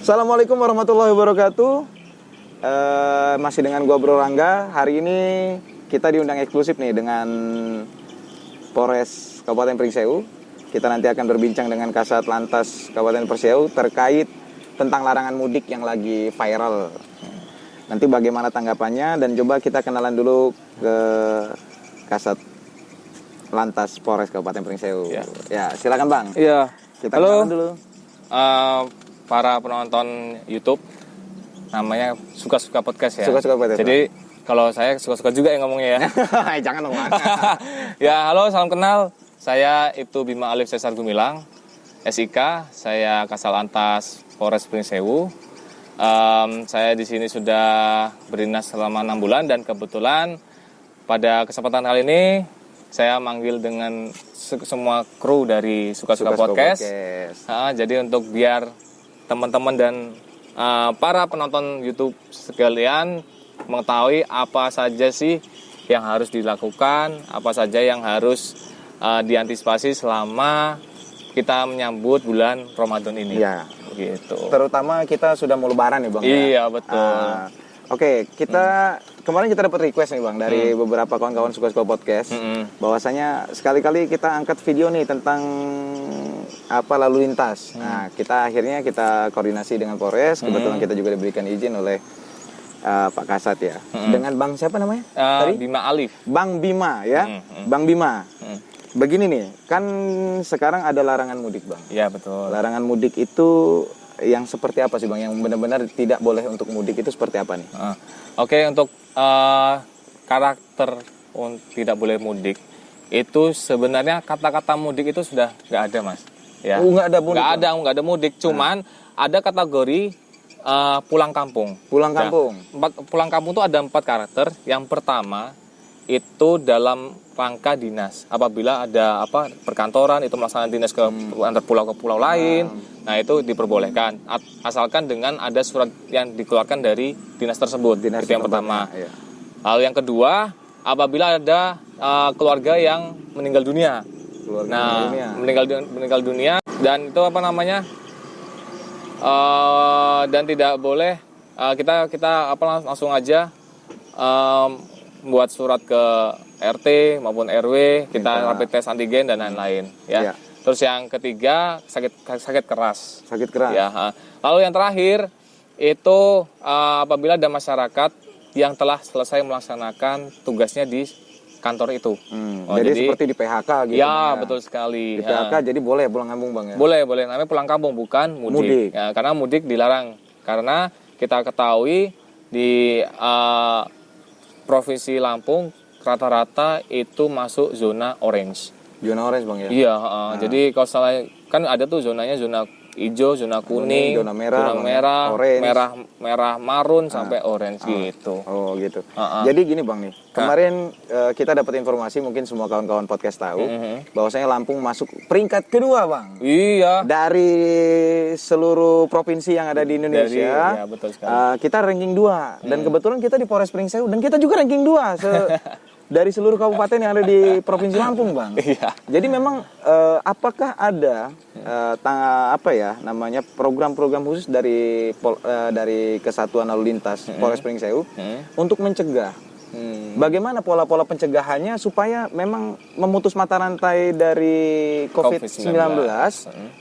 Assalamualaikum warahmatullahi wabarakatuh. Masih dengan gua Bro Rangga. Hari ini kita diundang eksklusif nih dengan Polres Kabupaten Pringsewu. Kita nanti akan berbincang dengan Kasat Lantas Kabupaten Pringsewu terkait tentang larangan mudik yang lagi viral. Nanti bagaimana tanggapannya, dan coba kita kenalan dulu ke Kasat Lantas Polres Kabupaten Pringsewu. Ya, silakan Bang. Iya. Kita Halo. kenalan dulu. Para penonton YouTube, namanya Suka-Suka Podcast ya. Suka-Suka Podcast. Jadi kalau saya suka-suka juga yang ngomongnya ya. Jangan dong. Ya, halo, salam kenal. Saya itu Bima Alif Cesar Gumilang, SIK. Saya Kasal Lantas Polres Pringsewu. Saya di sini sudah berdinas selama 6 bulan dan kebetulan pada kesempatan kali ini saya manggil dengan semua kru dari Suka-Suka Podcast. Jadi untuk biar teman-teman dan para penonton YouTube sekalian mengetahui apa saja sih yang harus dilakukan, apa saja yang harus diantisipasi selama kita menyambut bulan Ramadan ini. Iya. Gitu. Terutama kita sudah mau lebaran nih Bang. Iya, betul. Oke, kita kemarin kita dapat request nih Bang dari beberapa kawan-kawan Suka-Suka Podcast. Bahwasanya sekali-kali kita angkat video nih tentang apa lalu lintas. Nah, kita akhirnya koordinasi dengan Polres. Kebetulan kita juga diberikan izin oleh Pak Kasat ya. Dengan Bang siapa namanya? Tadi? Bima Alif. Bang Bima ya. Bang Bima. Begini nih, kan sekarang ada larangan mudik Bang. Iya, betul. Larangan mudik itu yang seperti apa sih Bang? Yang benar-benar tidak boleh untuk mudik itu seperti apa nih? Oke, untuk karakter tidak boleh mudik itu sebenarnya kata-kata mudik itu sudah nggak ada Mas. Ya. Nggak ada mudik. Nggak ada mudik. Cuman ada kategori pulang kampung. Pulang kampung. Pulang kampung itu ada 4 karakter. Yang pertama itu dalam rangka dinas. Apabila ada perkantoran itu melaksanakan dinas ke antar pulau ke pulau lain, nah itu diperbolehkan. Asalkan dengan ada surat yang dikeluarkan dari dinas tersebut. Itu yang pertama. Ya. Lalu yang kedua, apabila ada keluarga yang meninggal dunia. Meninggal dunia dan itu dan tidak boleh kita langsung aja buat surat ke RT maupun RW, kita rapid test antigen dan lain-lain ya. Terus yang ketiga sakit keras. Sakit keras. Ya. Lalu yang terakhir itu apabila ada masyarakat yang telah selesai melaksanakan tugasnya di kantor itu. Jadi seperti di PHK gitu. Ya, betul sekali. Di PHK jadi boleh pulang kampung Bang ya? Boleh. Namanya pulang kampung bukan mudik. Ya, karena mudik dilarang. Karena kita ketahui di Provinsi Lampung rata-rata itu masuk zona orange. Zona orange Bang ya? Iya, jadi kalau salah kan ada tuh zonanya zona hijau, zona kuning, zona merah, orange, merah marun sampai orange gitu. Oh gitu. Jadi gini Bang nih, kemarin kita dapat informasi, mungkin semua kawan-kawan podcast tahu, bahwasanya Lampung masuk peringkat kedua Bang. Iya. Dari seluruh provinsi yang ada di Indonesia. Iya, betul sekali. Kita ranking 2 dan kebetulan kita di Polres Pringsewu dan kita juga ranking 2 dari seluruh kabupaten yang ada di Provinsi Lampung Bang. Iya. Jadi memang apakah ada program-program khusus dari Kesatuan Lalu Lintas Polres Pringsewu untuk mencegah? Bagaimana pola-pola pencegahannya supaya memang memutus mata rantai dari COVID-19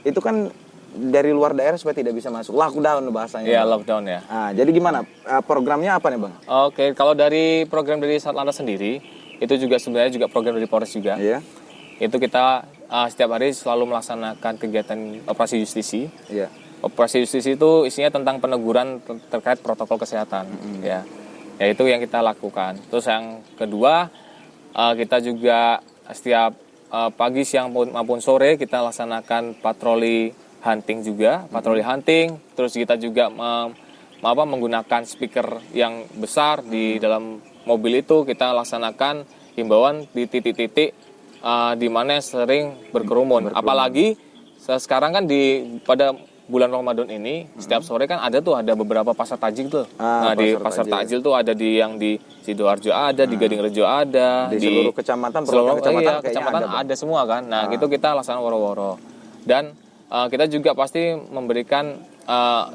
itu kan dari luar daerah supaya tidak bisa masuk, lockdown bahasanya. Iya, lockdown ya. Nah, jadi gimana programnya apa nih Bang? Oke, kalau dari program dari Satlantas sendiri itu juga sebenarnya juga program dari Polres juga. Iya. Itu kita setiap hari selalu melaksanakan kegiatan operasi justisi. Iya. Operasi justisi itu isinya tentang peneguran terkait protokol kesehatan. Ya itu yang kita lakukan. Terus yang kedua, kita juga setiap pagi, siang maupun sore kita laksanakan patroli hunting juga, Terus kita juga menggunakan speaker yang besar di dalam mobil itu, kita laksanakan himbauan di titik-titik di mana sering berkerumun. Apalagi sekarang kan pada bulan Ramadan ini setiap sore kan ada beberapa pasar takjil tuh. Di pasar takjil tuh ada yang di Sidoarjo ada, di Gadingrejo ada, di seluruh kecamatan, kecamatan ada semua kan. Nah, gitu kita laksanakan woro-woro. Dan kita juga pasti memberikan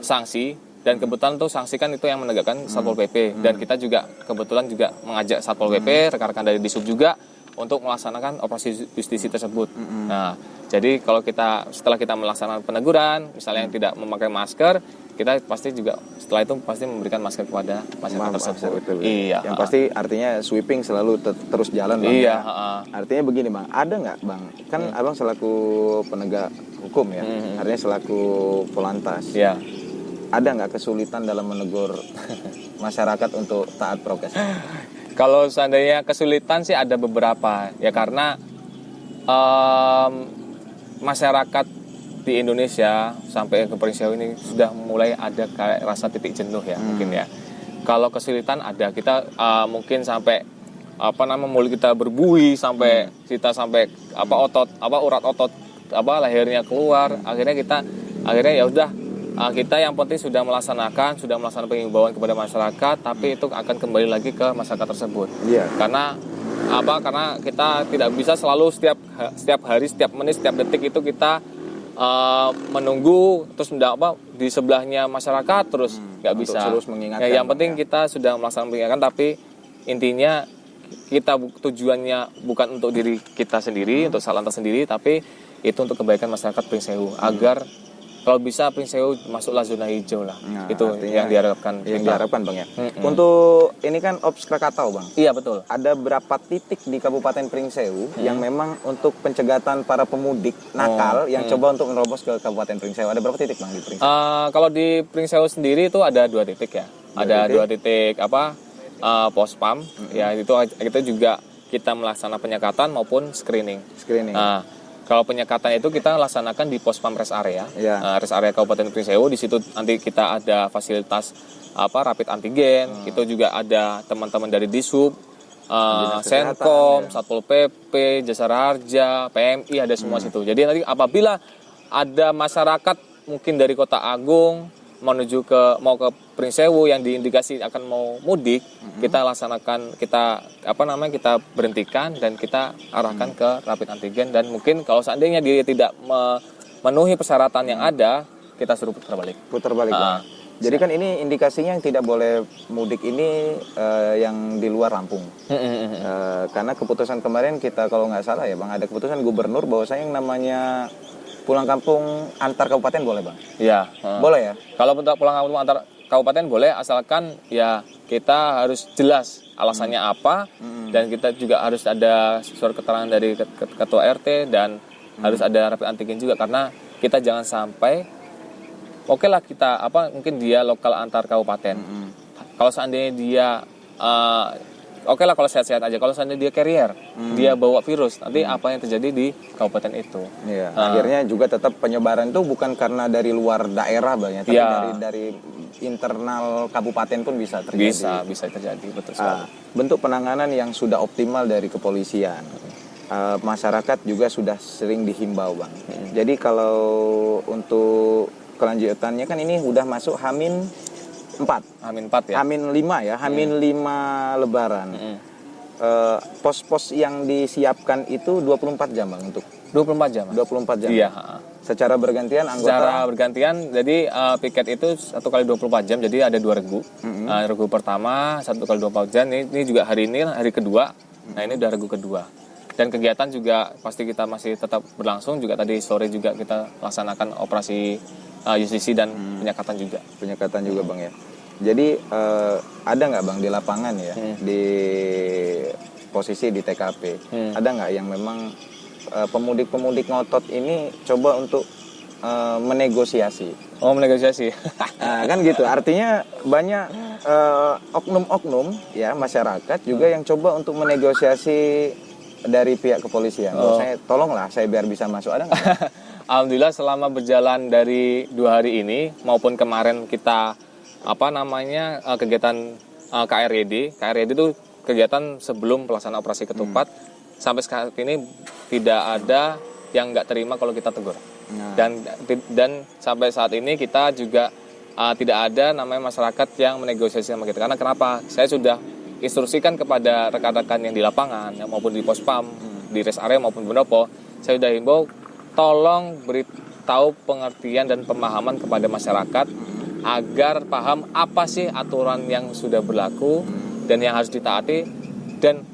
sanksi, dan kebetulan tuh sanksi kan itu yang menegakkan Satpol PP, dan kita juga kebetulan juga mengajak Satpol PP, rekan-rekan dari Disub juga untuk melaksanakan operasi justisi tersebut. Nah, jadi kalau setelah kita melaksanakan peneguran, misalnya yang tidak memakai masker, kita pasti juga setelah itu pasti memberikan masker kepada masyarakat tersebut. Betul. Iya. Yang pasti artinya sweeping selalu terus jalan, Bang. Iya. Artinya begini, Bang. Ada nggak, Bang? Kan Abang selaku penegak hukum ya, artinya selaku Polantas. Iya. Ada nggak kesulitan dalam menegur masyarakat untuk taat prokes? Kalau seandainya kesulitan sih ada beberapa ya, karena masyarakat di Indonesia sampai ke Prinseu ini sudah mulai ada kayak rasa titik jenuh ya, mungkin ya. Kalau kesulitan ada, kita mungkin sampai mulut kita berbuih, sampai kita sampai urat otot lehernya keluar. Akhirnya ya udah, kita yang penting sudah melaksanakan penghimbauan kepada masyarakat, tapi itu akan kembali lagi ke masyarakat tersebut. Iya. Karena kita tidak bisa selalu setiap hari, setiap menit, setiap detik itu kita menunggu terus di sebelahnya masyarakat terus nggak bisa. Terus mengingatkan. Ya, yang penting kita sudah melaksanakan pengingatkan, tapi intinya kita tujuannya bukan untuk diri kita sendiri, untuk Satlantas sendiri, tapi itu untuk kebaikan masyarakat Prinseu, agar kalau bisa Prinseu masuklah zona hijau lah. Nah, itu yang diharapkan. Yang diharapkan, Bang ya. Untuk ini kan Ops Krakatau, Bang. Iya, betul. Ada berapa titik di Kabupaten Prinseu yang memang untuk pencegatan para pemudik nakal yang coba untuk menerobos ke Kabupaten Prinseu? Ada berapa titik, Bang, di Prinseu? Kalau di Prinseu sendiri itu ada 2 titik ya. Ada 2 titik pospam. Ya, itu juga kita melaksanakan penyekatan maupun screening. Nah, kalau penyekatan itu kita laksanakan di Pospam Rest Area, Rest Area Kabupaten Prinseu. Di situ nanti kita ada fasilitas rapid antigen. Itu juga ada teman-teman dari Disub, Senkom, Satpol PP, Jasara Harja, PMI, ada semua situ. Jadi nanti apabila ada masyarakat mungkin dari Kota Agung mau ke Prinseu yang diindikasi akan mau mudik, kita laksanakan, kita berhentikan dan kita arahkan ke rapid antigen, dan mungkin kalau seandainya dia tidak memenuhi persyaratan yang ada, kita suruh putar balik. Jadi kan ini indikasinya yang tidak boleh mudik ini yang di luar Lampung. Karena keputusan kemarin kita kalau nggak salah ya, Bang, ada keputusan gubernur bahwasanya yang namanya pulang kampung antar kabupaten boleh, Bang? Iya. Boleh ya? Kalau pulang kampung antar kabupaten boleh, asalkan ya kita harus jelas alasannya apa, dan kita juga harus ada surat keterangan dari ketua RT, dan harus ada rapid antigen juga, karena kita jangan sampai kita mungkin dia lokal antar kabupaten. Kalau seandainya dia kalau sehat-sehat aja. Kalau seandainya dia carrier, dia bawa virus, nanti apa yang terjadi di kabupaten itu? Iya. Akhirnya juga tetap penyebaran itu bukan karena dari luar daerah, Bang, ya, tapi dari internal kabupaten pun bisa terjadi. Bisa terjadi, betul sekali. Bentuk penanganan yang sudah optimal dari kepolisian. Masyarakat juga sudah sering dihimbau, Bang. Jadi kalau untuk kelanjutannya kan ini udah masuk H-4 ya? H-5 ya, H-5 Lebaran. Pos-pos yang disiapkan itu 24 jam, Bang, untuk 24 jam. 24 jam. Iya. Secara bergantian anggota. Secara bergantian, jadi piket itu 1 kali 24 jam, jadi ada 2 regu. Regu pertama 1 kali 24 jam, ini juga hari kedua. Nah, ini udah regu kedua. Dan kegiatan juga pasti kita masih tetap berlangsung, juga tadi sore juga kita laksanakan operasi justisi dan penyekatan juga, Bang, ya. Jadi ada nggak, Bang, di lapangan ya, di posisi di TKP, ada nggak yang memang pemudik-pemudik ngotot ini coba untuk menegosiasi? Menegosiasi. Nah, kan gitu. Artinya banyak oknum-oknum ya masyarakat juga yang coba untuk menegosiasi dari pihak kepolisian. Saya tolonglah, saya biar bisa masuk, ada nggak? Alhamdulillah selama berjalan dari 2 hari ini maupun kemarin kita kegiatan KRYD itu kegiatan sebelum pelaksanaan operasi ketupat, sampai saat ini tidak ada yang nggak terima kalau kita tegur. Dan sampai saat ini kita juga tidak ada namanya masyarakat yang menegosiasi sama kita. Karena kenapa? Saya sudah instruksikan kepada rekan-rekan yang di lapangan, maupun di Pospam, di rest area maupun pendopo, saya sudah himbau tolong tahu pengertian dan pemahaman kepada masyarakat agar paham apa sih aturan yang sudah berlaku dan yang harus ditaati dan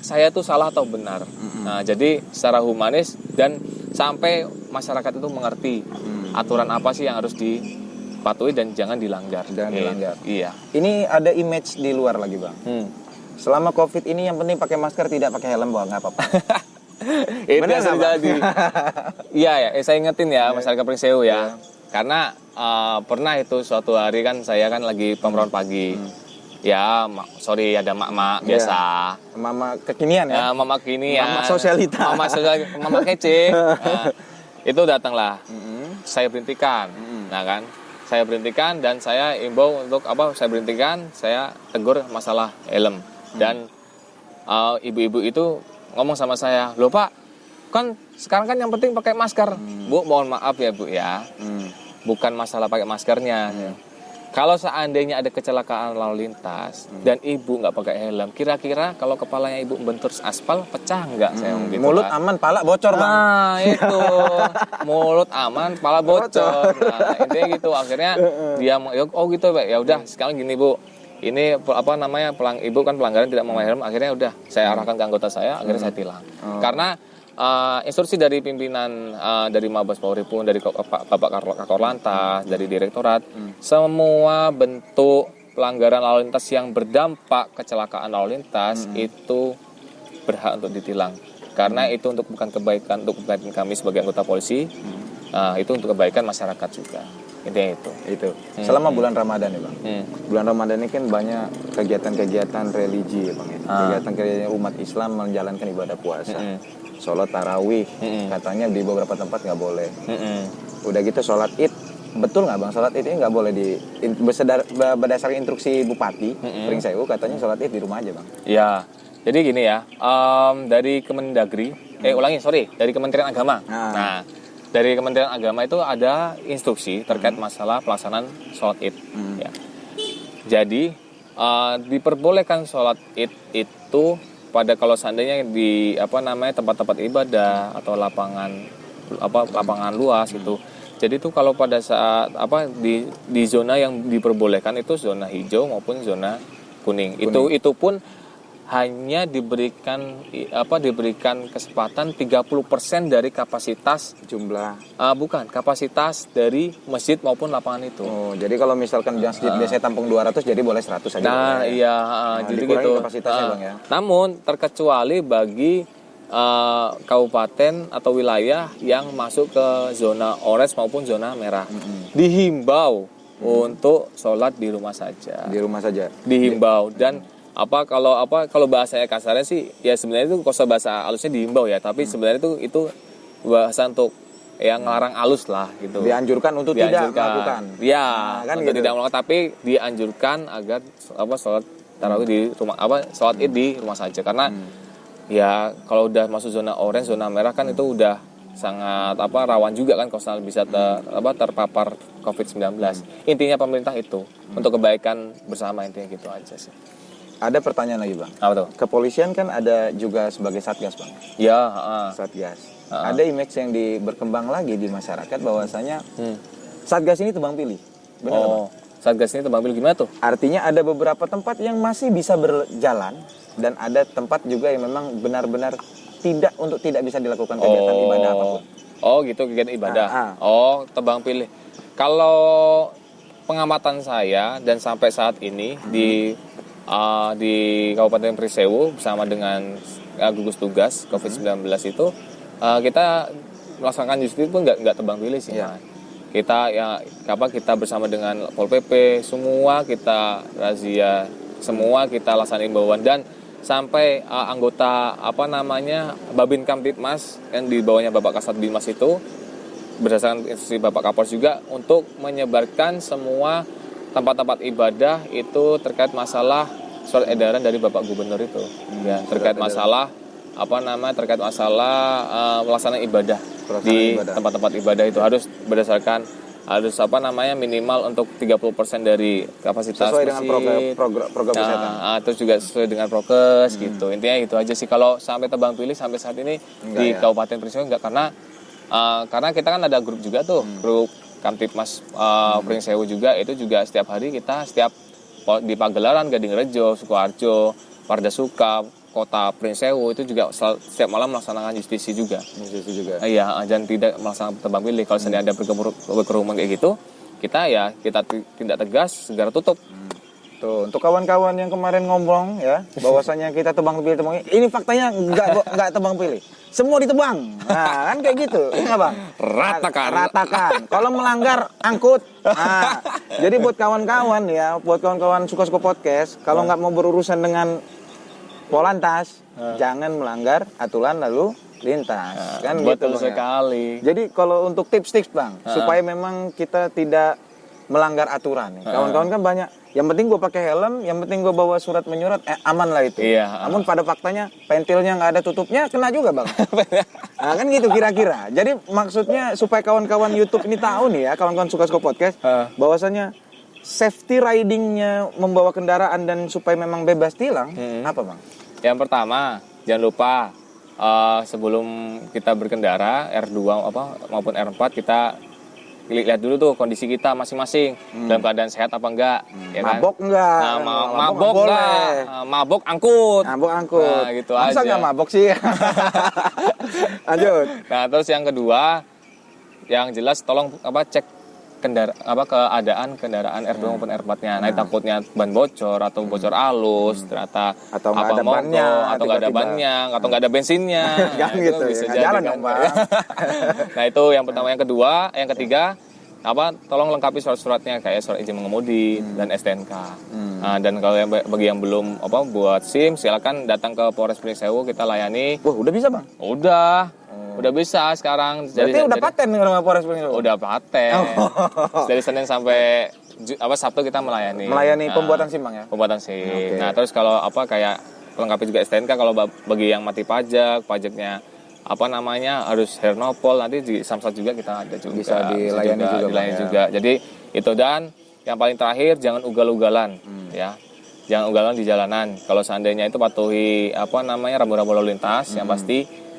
saya itu salah atau benar. Nah, jadi secara humanis dan sampai masyarakat itu mengerti aturan apa sih yang harus dipatuhi dan jangan dilanggar. Dilanggar. Iya. Ini ada image di luar lagi, Bang. Selama Covid ini yang penting pakai masker, tidak pakai helm, Bang, nggak apa-apa. Itu yang terjadi. Iya ya, saya ingetin ya masyarakat Prinseu ya. Karena pernah itu suatu hari kan saya kan lagi pemeran pagi. Ya, sorry ada mak-mak biasa. Mama kekinian ya. Mama kekinian. Mama sosialita. Mama kece. Nah, itu datanglah. Saya berhentikan. Nah kan, saya berhentikan dan saya imbau untuk saya berhentikan, saya tegur masalah helm. Dan ibu-ibu itu ngomong sama saya, "Loh Pak, kan sekarang kan yang penting pakai masker." Bu, mohon maaf ya Bu ya. Bukan masalah pakai maskernya. Kalau seandainya ada kecelakaan lalu lintas dan ibu nggak pakai helm, kira-kira kalau kepalanya ibu bentur aspal pecah nggak? Saya ngomong gitu, mulut Pak. aman, pala bocor, Bang. Nah itu mulut aman, pala bocor. Nah, intinya gitu. Akhirnya dia gitu Pak. Ya udah sekarang gini Bu. Ini ibu kan pelanggaran tidak memakai helm. Akhirnya udah saya arahkan ke anggota saya. Akhirnya saya tilang. Karena instruksi dari pimpinan dari Mabes Polri pun dari Bapak Kakor Lantas, dari Direktorat, semua bentuk pelanggaran lalu lintas yang berdampak kecelakaan lalu lintas itu berhak untuk ditilang. Karena itu bukan kebaikan kami sebagai anggota polisi, itu untuk kebaikan masyarakat juga. Intinya itu. Selama bulan Ramadan ya, Bang. Bulan Ramadan ini kan banyak kegiatan-kegiatan religi ya, Bang. Kegiatan-kegiatan umat Islam menjalankan ibadah puasa. Sholat tarawih, katanya di beberapa tempat nggak boleh. Udah gitu sholat id, betul nggak Bang? Sholat id ini nggak boleh berdasarkan instruksi Bupati Prinseu, katanya sholat id di rumah aja, Bang. Ya, jadi gini ya, dari Kemendagri, dari Kementerian Agama. Nah, dari Kementerian Agama itu ada instruksi terkait masalah pelaksanaan sholat id. Ya. Jadi diperbolehkan sholat id itu pada kalau seandainya di tempat-tempat ibadah atau lapangan luas gitu. Jadi itu kalau pada saat di zona yang diperbolehkan itu zona hijau maupun zona kuning. Itu pun hanya diberikan kesempatan 30% dari kapasitas kapasitas dari masjid maupun lapangan itu. Oh, jadi kalau misalkan masjid biasanya tampung 200 jadi boleh 100 aja. Nah, iya, jadi gitu. Kapasitasnya, Bang ya. Namun terkecuali bagi kabupaten atau wilayah yang masuk ke zona orange maupun zona merah. Dihimbau untuk sholat di rumah saja. Di rumah saja. Dihimbau dan kalau bahasanya kasarnya sih ya sebenarnya itu bahasa halusnya dihimbau ya, tapi sebenarnya itu bahasa untuk yang ngelarang halus lah gitu. Dianjurkan untuk tidak melakukan. Ya, kan untuk gitu. tidak melakukan, tapi dianjurkan agar sholat tarawih di rumah sholat id di rumah saja karena ya kalau udah masuk zona orange, zona merah kan itu udah sangat rawan juga kan kalau bisa terpapar COVID-19. Intinya pemerintah itu untuk kebaikan bersama, intinya gitu aja sih. Ada pertanyaan lagi, Bang. Apa tuh? Kepolisian kan ada juga sebagai satgas, Bang. Ya, Satgas. Ada image yang berkembang lagi di masyarakat bahwasanya satgas ini tebang pilih. Benar, Bang? Satgas ini tebang pilih gimana tuh? Artinya ada beberapa tempat yang masih bisa berjalan dan ada tempat juga yang memang benar-benar tidak bisa dilakukan kegiatan ibadah apapun. Oh, gitu, kegiatan ibadah. Tebang pilih. Kalau pengamatan saya dan sampai saat ini di Kabupaten Prinseu bersama dengan gugus tugas COVID-19 itu kita melaksanakan justru pun nggak tebang pilih sih, Mas. Kita bersama dengan Pol PP semua kita razia, semua kita laksanakan imbauan dan sampai anggota Babin Kamtibmas yang di bawahnya Bapak Kasat Binmas itu berdasarkan instruksi Bapak Kapolres juga untuk menyebarkan semua tempat-tempat ibadah itu terkait masalah surat edaran dari Bapak Gubernur itu, terkait masalah pelaksanaan ibadah di tempat-tempat ibadah itu harus berdasarkan minimal untuk 30% dari kapasitas sesuai dengan program kesehatan. Terus juga sesuai dengan prokes gitu. Intinya itu aja sih. Kalau sampai tebang pilih sampai saat ini di Kabupaten Prinseu enggak, karena karena kita kan ada grup juga tuh, grup Kamtipmas Pringsewu juga, itu juga setiap hari kita di Pagelaran, Gadingrejo, Sukoharjo, Pardasuka, Kota Pringsewu itu juga setiap malam melaksanakan justisi juga. Iya, dan tidak melaksanakan tebang pilih. Kalau seandainya ada berkerumun kayak gitu, kita tindak tegas, segera tutup. Tuh, untuk kawan-kawan yang kemarin ngomong ya, bahwasanya kita tebang pilih, ini faktanya enggak tebang pilih. Semua ditebang. Nah, kan kayak gitu. Iya, Bang? Ratakan. Kalau melanggar, angkut. Nah, jadi buat kawan-kawan ya, buat kawan-kawan suka-suka podcast, kalau nggak mau berurusan dengan Polantas, jangan melanggar aturan lalu lintas. Kan betul gitu, Bang, sekali. ya? Jadi kalau untuk tips-tips, Bang, supaya memang kita tidak melanggar aturan. Kawan-kawan kan banyak, yang penting gue pakai helm, yang penting gue bawa surat menyurat, aman lah itu. Iya. Namun pada faktanya pentilnya nggak ada tutupnya, kena juga, Bang. Nah, kan gitu kira-kira. Jadi maksudnya supaya kawan-kawan YouTube ini tahu nih ya, kawan-kawan suka-suka podcast, bahwasanya safety ridingnya membawa kendaraan dan supaya memang bebas tilang, apa, Bang? Yang pertama, jangan lupa sebelum kita berkendara R2 maupun R4, kita lihat dulu tuh kondisi kita masing-masing, dalam keadaan sehat apa enggak, ya kan? Mabok enggak? Nah, mabok enggak? Mabok angkut. Mabok angkut. Nah, gitu masa aja. Masa enggak mabok sih? Lanjut. Nah, terus yang kedua, yang jelas tolong cek keadaan kendaraan R2 maupun R4-nya. Nah, takutnya ban bocor atau bocor halus, ternyata atau nggak ada bannya, atau nggak ada bannya, atau nggak ada bensinnya. Jangan gitu, bisa ya. jadi Jalan kan. dong, Bang. Nah, itu yang pertama. Yang kedua, yang ketiga, tolong lengkapi surat-suratnya kayak surat izin mengemudi dan STNK. Nah, dan kalau bagi yang belum buat SIM, silakan datang ke Polres Pringsewu, kita layani. Wah, udah bisa, Bang? Udah bisa sekarang. Berarti udah paten nih sama Polres Pringsewu? Udah paten. Dari Senin sampai Sabtu kita melayani. Pembuatan SIM, Bang, ya? Pembuatan SIM. Okay. Nah, terus kalau kayak pelengkapi juga STNK, kalau bagi yang mati pajaknya harus Hernopol, nanti di Samsat juga kita ada juga. Bisa dilayani juga. Jadi itu, dan yang paling terakhir, jangan ugal-ugalan ya. Jangan ugalan di jalanan. Kalau seandainya itu patuhi rambu-rambu lalu lintas, yang pasti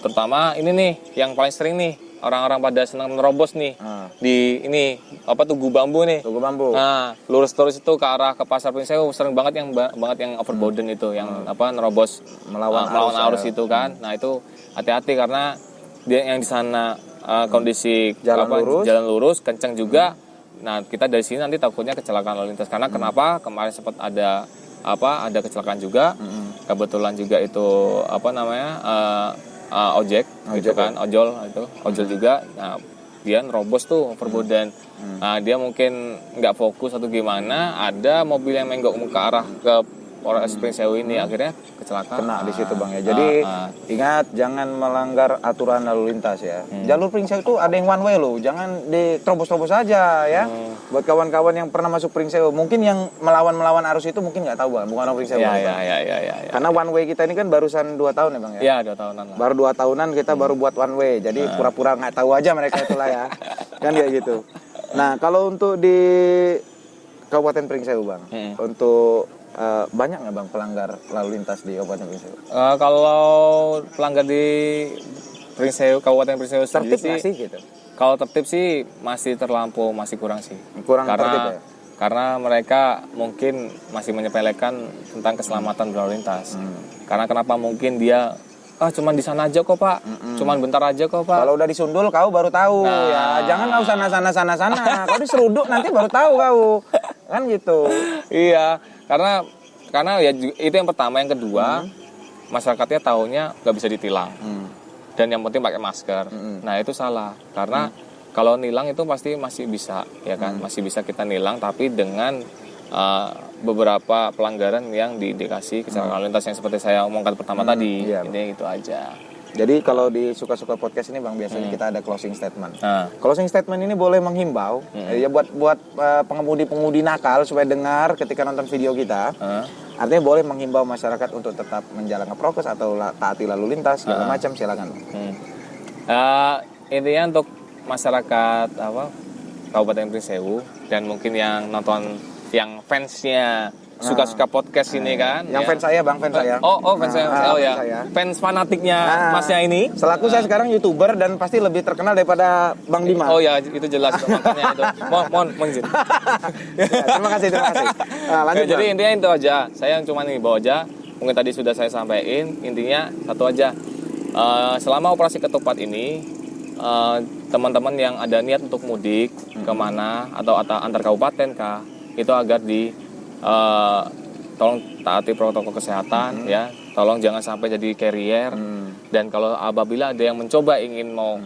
terutama ini nih yang paling sering nih, orang-orang pada senang menerobos nih di Tugu Bambu nih. Tugu Bambu. Nah, lurus terus itu ke arah ke Pasar Pringsewu, sering banget yang overburden itu, yang nerobos melawan arus itu kan. Nah, itu hati-hati karena dia yang di sana kondisi jalan lurus kencang juga. Nah, kita dari sini nanti takutnya kecelakaan lalu lintas, karena kenapa? Kemarin sempat ada kecelakaan juga. Kebetulan juga itu ojek gitu kan, ojol juga. Nah, dia nerobos tuh overburden. Nah, dia mungkin nggak fokus atau gimana, ada mobil yang menggok ke arah ke Polres Pringsewu ini, akhirnya kecelakaan. Kena di situ, Bang, ya. Jadi ingat, jangan melanggar aturan lalu lintas ya. Jalur Pringsewu itu ada yang one way loh, jangan diterobos-terobos aja ya. Buat kawan-kawan yang pernah masuk Pringsewu, mungkin yang melawan arus itu mungkin nggak tahu, Bang, bukan orang Pringsewu. Ya. Karena one way kita ini kan barusan 2 tahun ya, Bang, ya. Iya, 2 tahunan lah. Baru 2 tahunan kita baru buat one way, jadi pura-pura nggak tahu aja mereka itulah ya. Kan kayak gitu. Nah, kalau untuk di Kabupaten Pringsewu, Bang, untuk banyak nggak, Bang, pelanggar lalu lintas di Kabupaten Pringsewu? Kalau pelanggar di Kabupaten Pringsewu tertib nggak sih gitu? Kalau tertib sih masih terlampau, masih kurang sih. Tertib ya? Karena mereka mungkin masih menyepelekan tentang keselamatan berlalu lintas. Karena kenapa? Mungkin dia cuman di sana aja kok, Pak. Cuman bentar aja kok, Pak. Kalau udah disundul kau baru tahu. Ya, jangan kau sana. Kau diseruduk nanti baru tahu kau. Kan gitu. Iya, karena ya itu yang pertama. Yang kedua, masyarakatnya taunya nggak bisa ditilang. Dan yang penting pakai masker. Nah, itu salah. Karena kalau nilang itu pasti masih bisa, ya kan? Masih bisa kita nilang, tapi dengan beberapa pelanggaran yang diindikasi kecelakaan lalu lintas yang seperti saya omongkan pertama tadi. Iya. Ini itu aja. Jadi kalau di suka-suka podcast ini, Bang, biasanya kita ada closing statement. Closing statement ini boleh menghimbau ya buat pengemudi-pengemudi nakal supaya dengar ketika nonton video kita. Artinya boleh menghimbau masyarakat untuk tetap menjalankan prokes atau taati lalu lintas segala macam, silakan. Intinya untuk masyarakat Kabupaten Pringsewu dan mungkin yang nonton, yang fansnya suka-suka podcast ini kan. Yang fans saya Bang, fans saya. Oh, fans saya. Oh ya. Fans saya. Fans fanatiknya Masnya ini. Selaku saya sekarang YouTuber dan pasti lebih terkenal daripada Bang Bima. Oh ya, itu jelas makanya itu. Mohon izin. Ya, terima kasih. Nah, lanjut. Jadi intinya itu aja. Saya cuma nih bawa aja. Mungkin tadi sudah saya sampaikan. Intinya satu aja. Selama operasi ketupat ini, teman-teman yang ada niat untuk mudik kemana atau antar kabupaten kah, itu agar tolong taati protokol kesehatan ya. Tolong jangan sampai jadi carrier. Dan kalau apabila ada yang mencoba ingin mau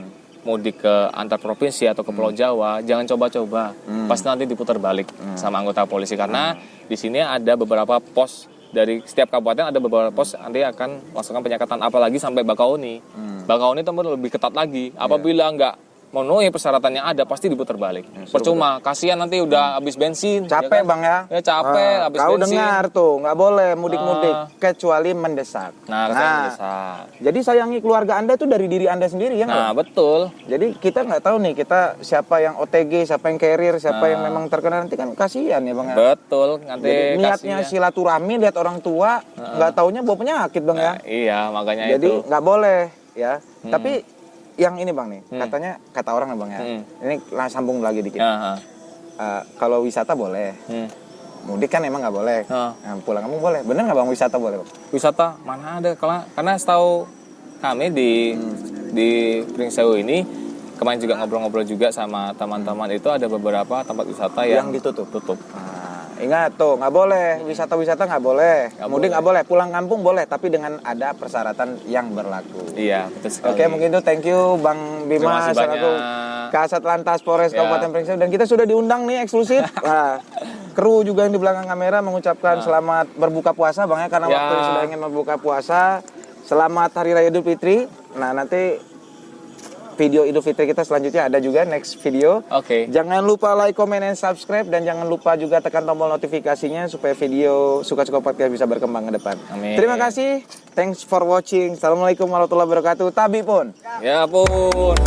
mudik ke antar provinsi atau ke Pulau Jawa, jangan coba-coba. Pasti nanti diputar balik sama anggota polisi karena di sini ada beberapa pos. Dari setiap kabupaten ada beberapa pos nanti akan melakukan penyekatan, apalagi sampai Bakauni. Bakauni itu lebih ketat lagi. Apabila nggak memenuhi persyaratannya ada, pasti diputar balik. Percuma, kasihan nanti udah habis bensin. Capek ya kan? Bang ya. Ya capek, habis kau bensin. dengar tuh, nggak boleh mudik-mudik kecuali mendesak. Nah, mendesak. Jadi sayangi keluarga Anda itu dari diri Anda sendiri ya. Nah, betul. Jadi kita nggak tahu nih kita siapa yang OTG, siapa yang carrier, siapa yang memang terkena, nanti kan kasihan ya Bang ya. Betul, nanti jadi, niatnya silaturahmi lihat orang tua, nggak taunya bawa penyakit Bang ya. Iya, makanya jadi itu. nggak boleh ya. Tapi yang ini Bang nih, katanya kata orang nih Bang ya. Ini sambung lagi dikit. Kalau wisata boleh. Mudik kan emang nggak boleh. Nah, pulang kampung boleh. Bener nggak Bang wisata boleh Bang? Wisata mana ada, karena setahu kami di Pringsewu ini kemarin juga ngobrol-ngobrol juga sama teman-teman itu ada beberapa tempat wisata yang tutup. Ingat tuh, nggak boleh wisata nggak boleh, mudik nggak boleh, pulang kampung boleh, tapi dengan ada persyaratan yang berlaku. Iya, betul sekali. Oke, mungkin itu thank you Bang Bima selaku Kasat Lantas Polres Kabupaten Pringsewu, dan kita sudah diundang nih eksklusif. Kru juga yang di belakang kamera mengucapkan selamat berbuka puasa Bang ya, karena waktunya sudah ingin berbuka puasa. Selamat Hari Raya Idul Fitri. Nah, nanti video Idul Fitri kita selanjutnya ada juga next video. Oke. Jangan lupa like, comment, and subscribe, dan jangan lupa juga tekan tombol notifikasinya supaya video Suka-Suka Podcast bisa berkembang ke depan. Amin. Terima kasih. Thanks for watching. Assalamualaikum warahmatullahi wabarakatuh. Tabi pun. Ya pun.